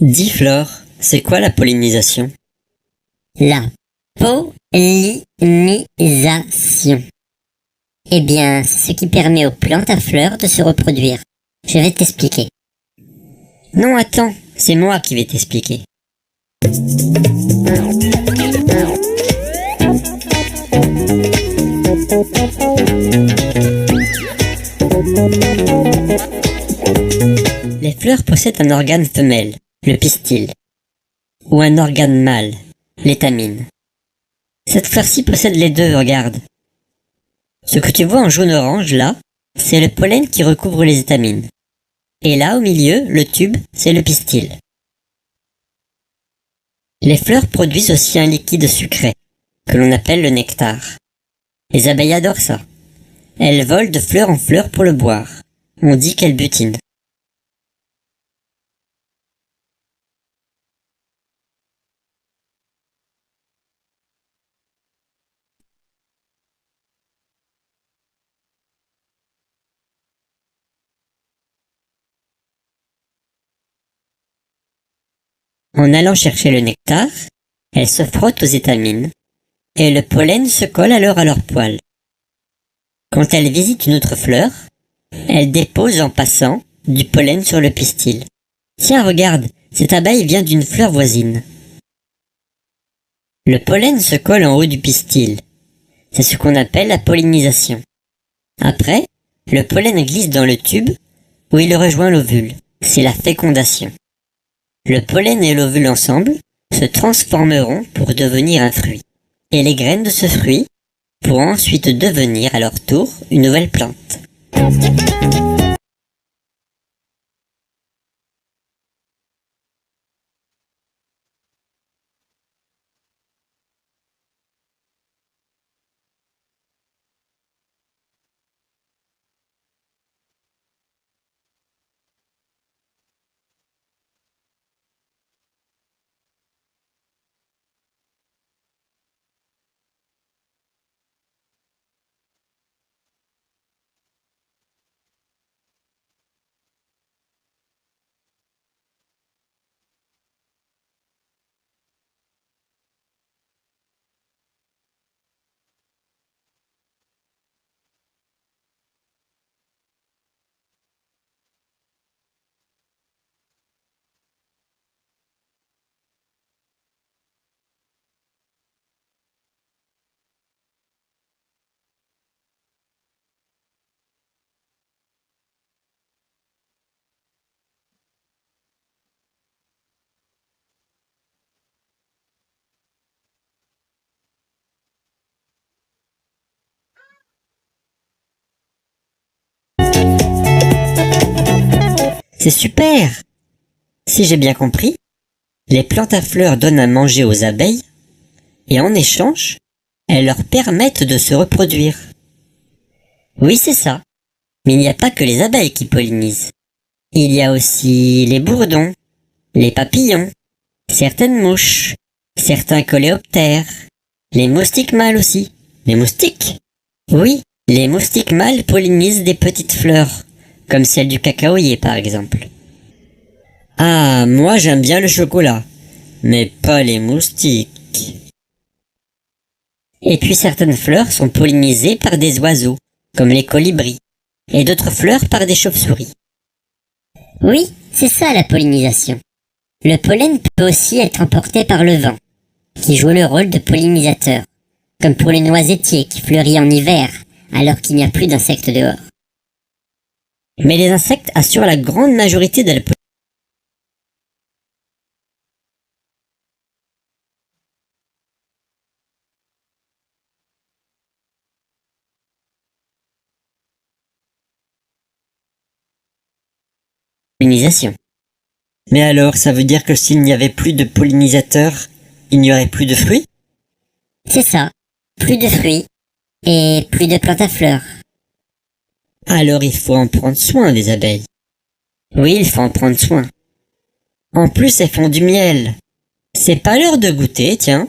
Dis Flore, c'est quoi la pollinisation? La pollinisation. Eh bien, c'est ce qui permet aux plantes à fleurs de se reproduire. Je vais t'expliquer. Non, attends, c'est moi qui vais t'expliquer. Les fleurs possèdent un organe femelle, le pistil, ou un organe mâle, l'étamine. Cette fleur-ci possède les deux, regarde. Ce que tu vois en jaune-orange, là, c'est le pollen qui recouvre les étamines. Et là, au milieu, le tube, c'est le pistil. Les fleurs produisent aussi un liquide sucré, que l'on appelle le nectar. Les abeilles adorent ça. Elles volent de fleur en fleur pour le boire. On dit qu'elles butinent. En allant chercher le nectar, elles se frottent aux étamines, et le pollen se colle alors à leurs poils. Quand elles visitent une autre fleur, elles déposent en passant du pollen sur le pistil. Tiens, regarde, cette abeille vient d'une fleur voisine. Le pollen se colle en haut du pistil. C'est ce qu'on appelle la pollinisation. Après, le pollen glisse dans le tube où il rejoint l'ovule. C'est la fécondation. Le pollen et l'ovule ensemble se transformeront pour devenir un fruit. Et les graines de ce fruit pourront ensuite devenir à leur tour une nouvelle plante. C'est super! Si j'ai bien compris, les plantes à fleurs donnent à manger aux abeilles, et en échange, elles leur permettent de se reproduire. Oui, c'est ça. Mais il n'y a pas que les abeilles qui pollinisent. Il y a aussi les bourdons, les papillons, certaines mouches, certains coléoptères, les moustiques mâles aussi. Les moustiques? Oui, les moustiques mâles pollinisent des petites fleurs, comme celle du cacaoyer par exemple. Ah, moi j'aime bien le chocolat, mais pas les moustiques. Et puis certaines fleurs sont pollinisées par des oiseaux, comme les colibris, et d'autres fleurs par des chauves-souris. Oui, c'est ça la pollinisation. Le pollen peut aussi être emporté par le vent, qui joue le rôle de pollinisateur, comme pour les noisetiers qui fleurissent en hiver, alors qu'il n'y a plus d'insectes dehors. Mais les insectes assurent la grande majorité de la pollinisation. Mais alors, ça veut dire que s'il n'y avait plus de pollinisateurs, il n'y aurait plus de fruits? C'est ça. Plus de fruits et plus de plantes à fleurs. Alors il faut en prendre soin des abeilles. Oui, il faut en prendre soin. En plus, elles font du miel. C'est pas l'heure de goûter, tiens.